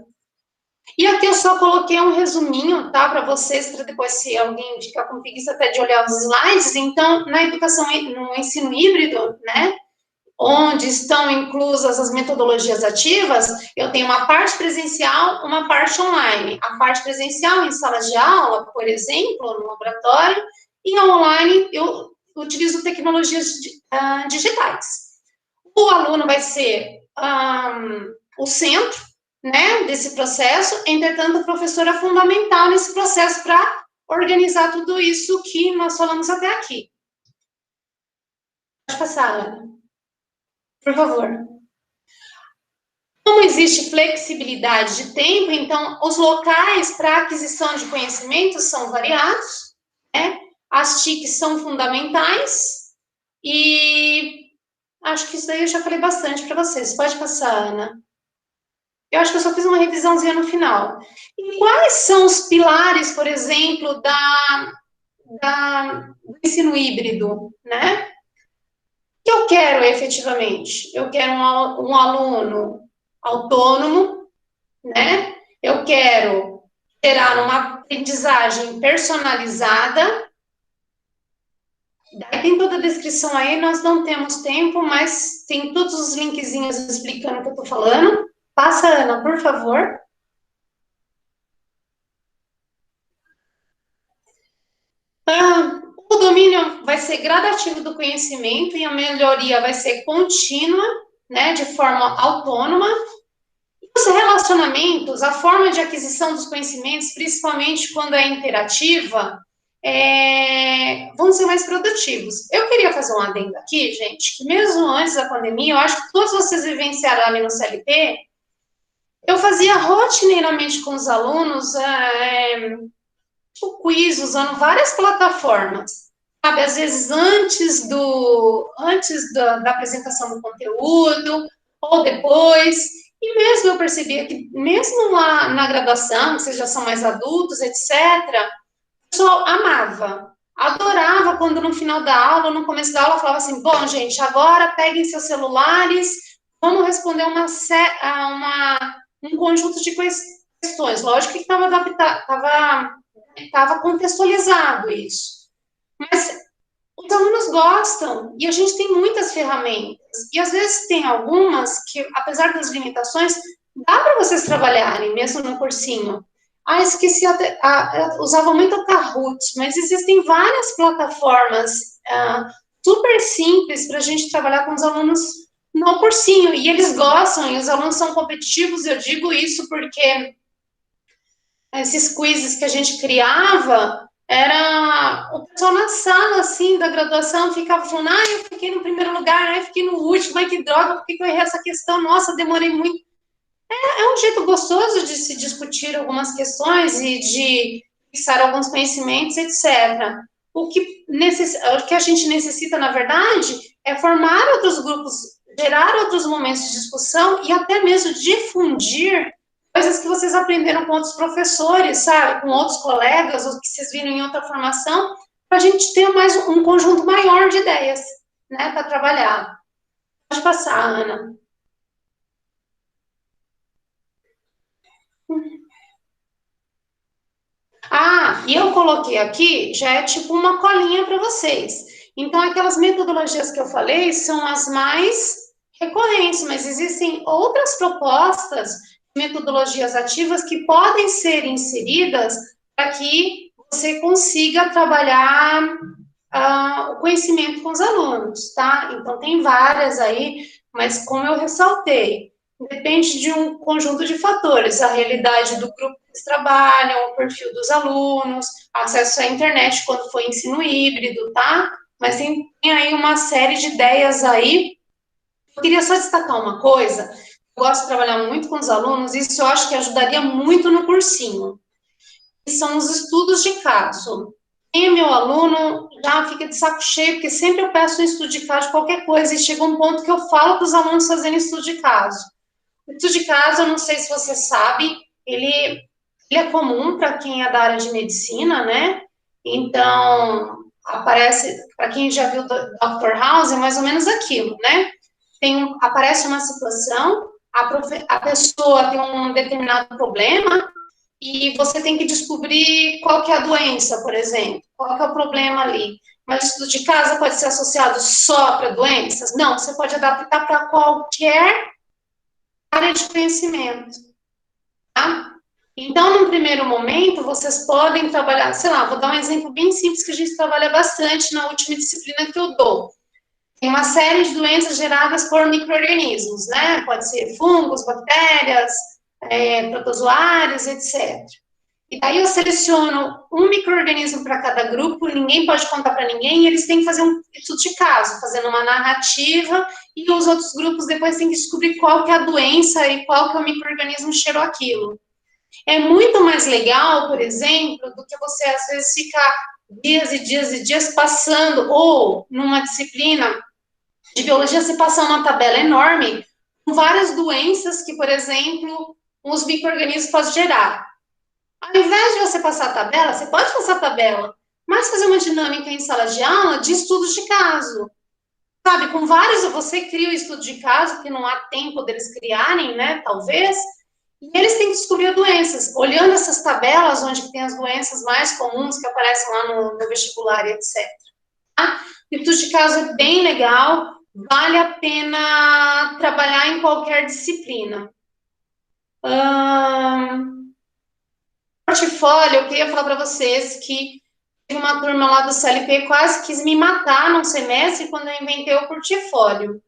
E aqui eu só coloquei um resuminho, tá, para vocês, para depois, se alguém ficar com preguiça até de olhar os slides. Então, na educação, no ensino híbrido, né, onde estão inclusas as metodologias ativas, eu tenho uma parte presencial, uma parte online. A parte presencial em sala de aula, por exemplo, no laboratório, e online eu utilizo tecnologias digitais. O aluno vai ser o centro, né, desse processo. Entretanto, o professor é fundamental nesse processo para organizar tudo isso que nós falamos até aqui. Pode passar, Ana. Por favor. Como existe flexibilidade de tempo, então, os locais para aquisição de conhecimentos são variados, né? As TICs são fundamentais, e acho que isso daí eu já falei bastante para vocês. Pode passar, Ana. Eu acho que eu só fiz uma revisãozinha no final. E quais são os pilares, por exemplo, do ensino híbrido, né? O que eu quero efetivamente? Eu quero um aluno autônomo, né? Eu quero gerar uma aprendizagem personalizada. Daí tem toda a descrição aí, nós não temos tempo, mas tem todos os linkzinhos explicando o que eu tô falando. Passa, Ana, por favor. O domínio vai ser gradativo do conhecimento e a melhoria vai ser contínua, né, de forma autônoma. Os relacionamentos, a forma de aquisição dos conhecimentos, principalmente quando é interativa, vão ser mais produtivos. Eu queria fazer um adendo aqui, gente, que mesmo antes da pandemia, eu acho que todos vocês vivenciaram ali no CLT, eu fazia rotineiramente com os alunos tipo quiz, usando várias plataformas, sabe? Às vezes antes da apresentação do conteúdo, ou depois. E mesmo eu percebia que, mesmo lá na graduação, que vocês já são mais adultos, etc., o pessoal amava, adorava quando no final da aula, no começo da aula, falava assim, bom, gente, agora peguem seus celulares, vamos responder um conjunto de questões. Lógico que estava contextualizado isso. Mas os alunos gostam, e a gente tem muitas ferramentas, e às vezes tem algumas que, apesar das limitações, dá para vocês trabalharem, mesmo no cursinho. Esqueci, usava muito o Kahoot, mas existem várias plataformas super simples para a gente trabalhar com os alunos no cursinho, e eles gostam, e os alunos são competitivos. Eu digo isso porque esses quizzes que a gente criava, era o pessoal na sala, assim, da graduação, ficava falando, eu fiquei no primeiro lugar, eu fiquei no último, que droga, por que eu errei essa questão? Nossa, demorei muito. É um jeito gostoso de se discutir algumas questões e de fixar alguns conhecimentos, etc. O que a gente necessita, na verdade, é formar outros grupos, gerar outros momentos de discussão e até mesmo difundir coisas que vocês aprenderam com outros professores, sabe, com outros colegas, ou que vocês viram em outra formação, para a gente ter mais um conjunto maior de ideias, né, para trabalhar. Pode passar, Ana. E eu coloquei aqui, já é tipo uma colinha para vocês. Então, aquelas metodologias que eu falei são as mais recorrentes, mas existem outras propostas, metodologias ativas que podem ser inseridas para que você consiga trabalhar o conhecimento com os alunos, tá? Então, tem várias aí, mas como eu ressaltei, depende de um conjunto de fatores, a realidade do grupo que eles trabalham, o perfil dos alunos, acesso à internet quando for ensino híbrido, tá? Mas tem aí uma série de ideias aí. Eu queria só destacar uma coisa, eu gosto de trabalhar muito com os alunos, isso eu acho que ajudaria muito no cursinho, que são os estudos de caso. Quem é meu aluno já fica de saco cheio, porque sempre eu peço um estudo de caso de qualquer coisa, e chega um ponto que eu falo para os alunos fazerem estudo de caso. O estudo de caso, eu não sei se você sabe, ele é comum para quem é da área de medicina, né? Então, aparece, para quem já viu Dr. House, é mais ou menos aquilo, né? Aparece uma situação, a pessoa tem um determinado problema, e você tem que descobrir qual que é a doença, por exemplo, qual que é o problema ali. Mas o estudo de caso pode ser associado só para doenças? Não, você pode adaptar para qualquer área de conhecimento, tá? Então, num primeiro momento, vocês podem trabalhar, sei lá, vou dar um exemplo bem simples que a gente trabalha bastante na última disciplina que eu dou. Tem uma série de doenças geradas por micro-organismos, né? Pode ser fungos, bactérias, protozoários, etc. E daí eu seleciono um micro-organismo para cada grupo, ninguém pode contar para ninguém, e eles têm que fazer um estudo de caso, fazendo uma narrativa, e os outros grupos depois têm que descobrir qual que é a doença e qual que é o micro-organismo que cheirou aquilo. É muito mais legal, por exemplo, do que você, às vezes, ficar dias e dias e dias passando, ou numa disciplina de biologia, você passar uma tabela enorme com várias doenças que, por exemplo, os micro-organismos podem gerar. Ao invés de você passar a tabela, você pode passar a tabela, mas fazer uma dinâmica em sala de aula de estudos de caso. Sabe, com vários, você cria o estudo de caso, que não há tempo deles criarem, né, talvez, e eles têm que descobrir doenças. Olhando essas tabelas, onde tem as doenças mais comuns que aparecem lá no vestibular e etc. Tá? O estudo de caso é bem legal, vale a pena trabalhar em qualquer disciplina. Portfólio, eu queria falar para vocês que uma turma lá do CLP quase quis me matar num semestre quando eu inventei o portfólio.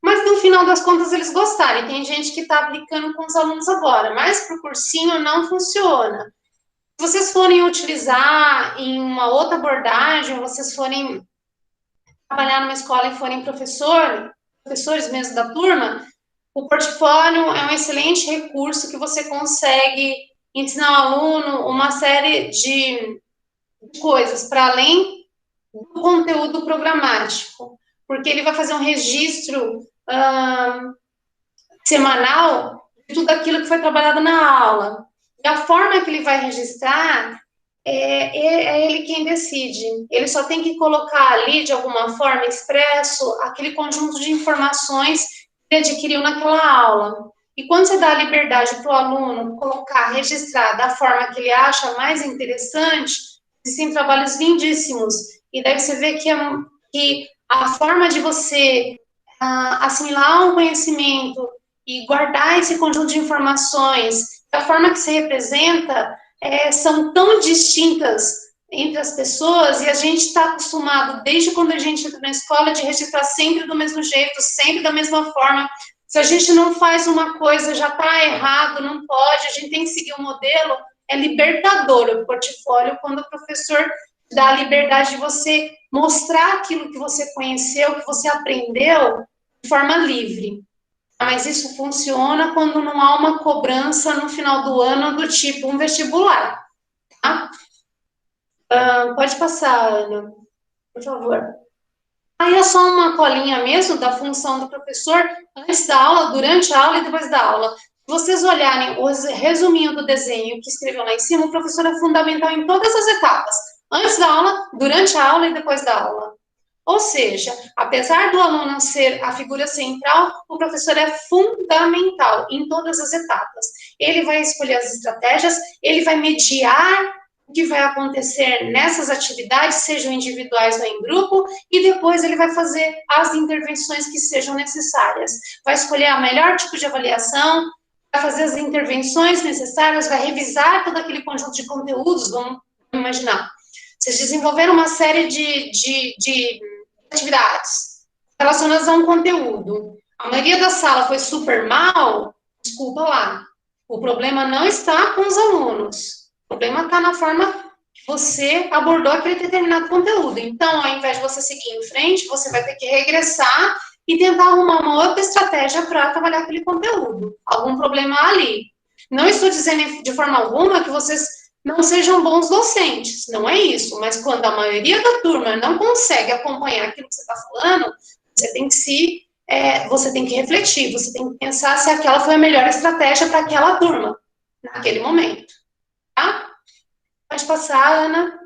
Mas, no final das contas, eles gostaram. E tem gente que está aplicando com os alunos agora, mas para o cursinho não funciona. Se vocês forem utilizar em uma outra abordagem, vocês forem trabalhar numa escola e forem professores mesmo da turma, o portfólio é um excelente recurso que você consegue ensinar ao aluno uma série de coisas para além do conteúdo programático, porque ele vai fazer um registro semanal de tudo aquilo que foi trabalhado na aula. E a forma que ele vai registrar é ele quem decide. Ele só tem que colocar ali, de alguma forma, expresso aquele conjunto de informações que ele adquiriu naquela aula. E quando você dá a liberdade para o aluno colocar, registrar da forma que ele acha mais interessante, existem trabalhos lindíssimos. E daí você vê que a forma de você assimilar um conhecimento e guardar esse conjunto de informações, a forma que se representa, são tão distintas entre as pessoas, e a gente está acostumado, desde quando a gente entra na escola, de registrar sempre do mesmo jeito, sempre da mesma forma. Se a gente não faz uma coisa, já está errado, não pode, a gente tem que seguir o modelo. É libertador o portfólio, quando o professor dá a liberdade de você mostrar aquilo que você conheceu, que você aprendeu, de forma livre. Mas isso funciona quando não há uma cobrança no final do ano do tipo um vestibular. Tá? Pode passar, Ana, por favor. Aí é só uma colinha mesmo da função do professor antes da aula, durante a aula e depois da aula. Se vocês olharem o resuminho do desenho que escreveu lá em cima, o professor é fundamental em todas as etapas. Antes da aula, durante a aula e depois da aula. Ou seja, apesar do aluno ser a figura central, o professor é fundamental em todas as etapas. Ele vai escolher as estratégias, ele vai mediar o que vai acontecer nessas atividades, sejam individuais ou em grupo, e depois ele vai fazer as intervenções que sejam necessárias. Vai escolher o melhor tipo de avaliação, vai fazer as intervenções necessárias, vai revisar todo aquele conjunto de conteúdos, vamos imaginar. Vocês desenvolveram uma série de atividades relacionadas a um conteúdo. A maioria da sala foi super mal, desculpa lá. O problema não está com os alunos. O problema está na forma que você abordou aquele determinado conteúdo. Então, ao invés de você seguir em frente, você vai ter que regressar e tentar arrumar uma outra estratégia para trabalhar aquele conteúdo. Algum problema ali. Não estou dizendo de forma alguma que vocês não sejam bons docentes, não é isso, mas quando a maioria da turma não consegue acompanhar aquilo que você está falando, você tem que refletir, você tem que pensar se aquela foi a melhor estratégia para aquela turma, naquele momento, tá? Pode passar, Ana.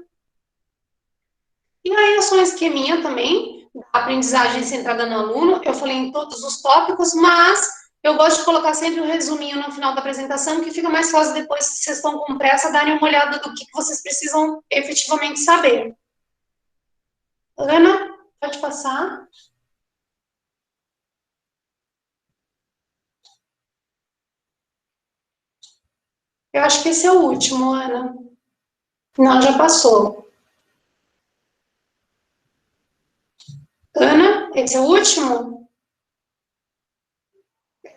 E aí é só um esqueminha também, da aprendizagem centrada no aluno, eu falei em todos os tópicos, mas eu gosto de colocar sempre um resuminho no final da apresentação, que fica mais fácil depois, se vocês estão com pressa, darem uma olhada do que vocês precisam efetivamente saber. Ana, pode passar. Eu acho que esse é o último, Ana. Não, já passou. Ana, esse é o último?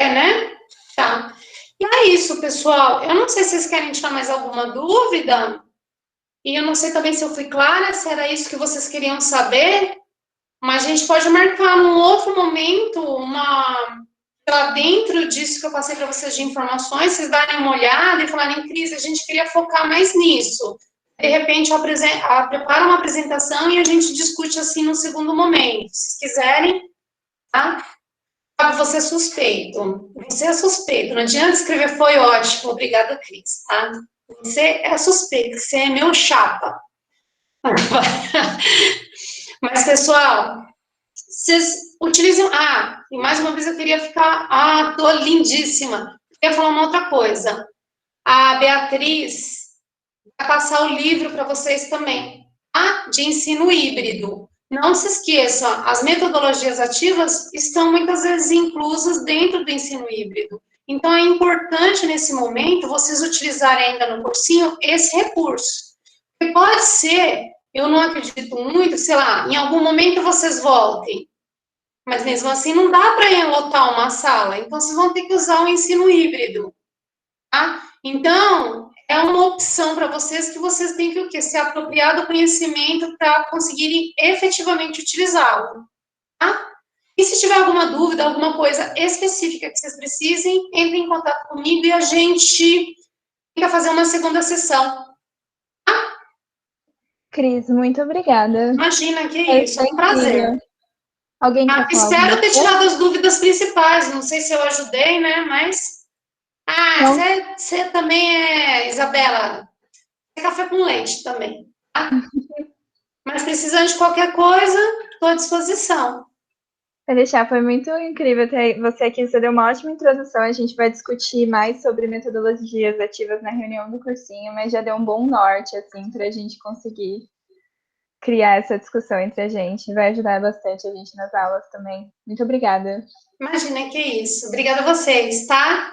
É, né? Tá. E isso, pessoal. Eu não sei se vocês querem tirar mais alguma dúvida. E eu não sei também se eu fui clara, se era isso que vocês queriam saber. Mas a gente pode marcar num outro momento, lá dentro disso que eu passei para vocês de informações, vocês darem uma olhada e falarem, Cris, a gente queria focar mais nisso. De repente, eu preparo uma apresentação e a gente discute assim no segundo momento. Se vocês quiserem, tá? Você é suspeito. Você é suspeito. Não adianta escrever foi ótimo. Obrigada, Cris, tá? Você é suspeito. Você é meu chapa. Mas, pessoal, vocês utilizam... Ah, e mais uma vez eu queria ficar... Ah, tô lindíssima. Eu queria falar uma outra coisa. A Beatriz vai passar o livro para vocês também, tá? De ensino híbrido. Não se esqueçam, as metodologias ativas estão muitas vezes inclusas dentro do ensino híbrido. Então, é importante, nesse momento, vocês utilizarem ainda no cursinho esse recurso. Porque pode ser, eu não acredito muito, sei lá, em algum momento vocês voltem. Mas mesmo assim, não dá para lotar uma sala. Então, vocês vão ter que usar o ensino híbrido. Tá? Então, é uma opção para vocês que vocês têm que o quê? Se apropriar do conhecimento para conseguirem efetivamente utilizá-lo. Tá? E se tiver alguma dúvida, alguma coisa específica que vocês precisem, entrem em contato comigo e a gente tenta fazer uma segunda sessão. Tá? Cris, muito obrigada. Imagina, que isso, é um prazer. Alguém quer falar espero ter tirado as dúvidas principais, não sei se eu ajudei, né, mas... você também é, Isabela, é café com leite também, tá? Mas precisando de qualquer coisa, estou à disposição. Vai deixar, foi muito incrível ter você aqui, você deu uma ótima introdução, a gente vai discutir mais sobre metodologias ativas na reunião do cursinho, mas já deu um bom norte, assim, para a gente conseguir criar essa discussão entre a gente, vai ajudar bastante a gente nas aulas também. Muito obrigada. Imagina, que isso. Obrigada a vocês, tá?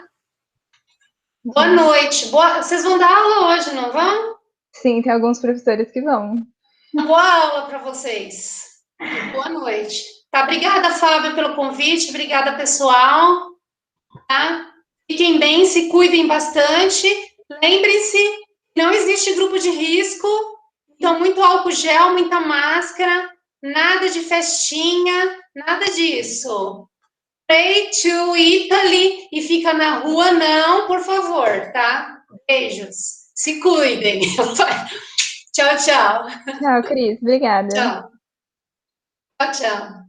Boa noite. Vocês vão dar aula hoje, não vão? Sim, tem alguns professores que vão. Boa aula para vocês. Boa noite. Tá, obrigada, Fábio, pelo convite. Obrigada, pessoal. Tá? Fiquem bem, se cuidem bastante. Lembrem-se, não existe grupo de risco. Então, muito álcool gel, muita máscara, nada de festinha, nada disso. Pray to Italy e fica na rua, não, por favor, tá? Beijos. Se cuidem. Tchau, tchau. Tchau, Cris. Obrigada. Tchau. Tchau, tchau.